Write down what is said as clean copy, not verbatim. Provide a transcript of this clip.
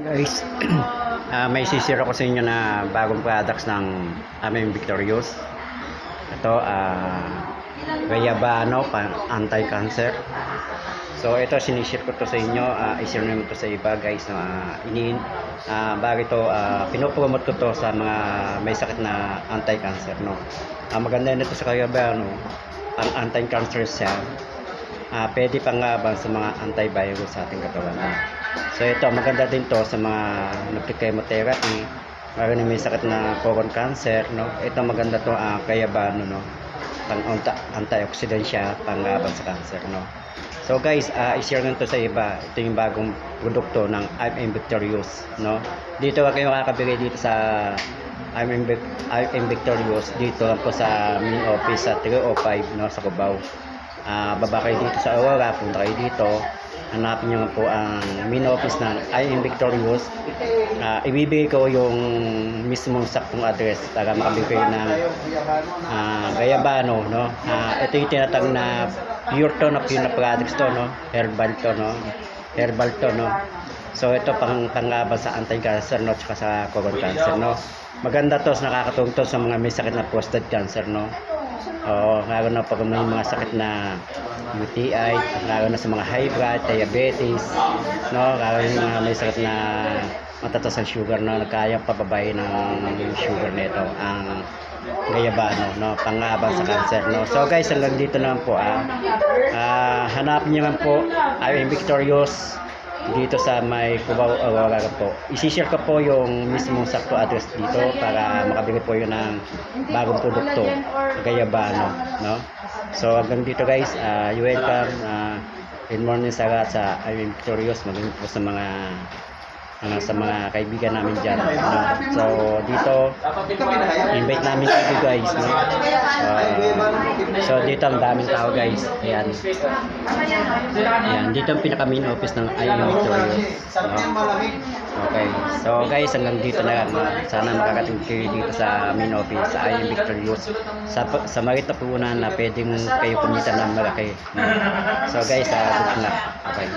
Guys, may sisira ko sa inyo na bagong products ng aming Victorious. Ito, Gayabano, anti-cancer. So ito, sinishare ko to sa inyo, i-share naman to sa iba guys. Bago ito, pinopromote ko to sa mga may sakit na anti-cancer. No? Maganda nito sa Gayabano, ang anti-cancer siya. Pwede panglaban sa mga antivirus sa ating katawan. So ito, maganda din to sa mga nagki-chemotherapy, lalo na may sakit na colon cancer, no? Ito maganda to, Gayabano, no? Pang antioxidant siya, panglaban sa cancer, no? So guys, i-share nyo to sa iba. Ito yung bagong produkto ng I'm Victorious, no? Dito kayo makakabili dito sa I'm Victorious, dito lang po sa main office sa 305, no? Sa Cubao. Baba kayo dito sa Aurora, punta kayo dito, hanapin nyo po ang main office ng I'm Victorious. Ibibigay ko yung mismong saktong address para makabili kayo ng Gayabano, no? Ito yung tinatag na pure na products to, no? Herbal to, no? So ito panglaban sa anti-cancer, no? Tsaka sa colon cancer, no? Maganda to, nakakatulong to sa mga may sakit na prostate cancer, no? Lalo na pag may mga sakit na UTI, lalo na sa mga high blood, diabetes, no? Lalo na mga may sakit na matataas ang sugar, no? Nagkayang pababayin ng sugar nito, ang Gayabano, no? Panglaban sa cancer, no? So guys, hanggang dito naman po, hanapin nyo lang po I'm Victorious dito sa may Cubao, Aurora po. I-share ko po yung mismong sakto address dito para makabili po yun ng bagong produkto, Gayabano, no? So hanggang dito guys, you welcome, good morning sa lahat sa I'm Victorious, maging po sa mga kaibigan namin dyan, no? So dito invite namin kayo guys, no? So dito ang daming tao guys. Ayan, dito ang pinaka main office ng I'm Victorious, no? Okay, so guys, hanggang dito na lang. Sana makakating kayo dito sa main office sa I'm Victorious, sa Marita Punan, na pwedeng kayo kumita ng malaki, no? So guys, good luck. Okay.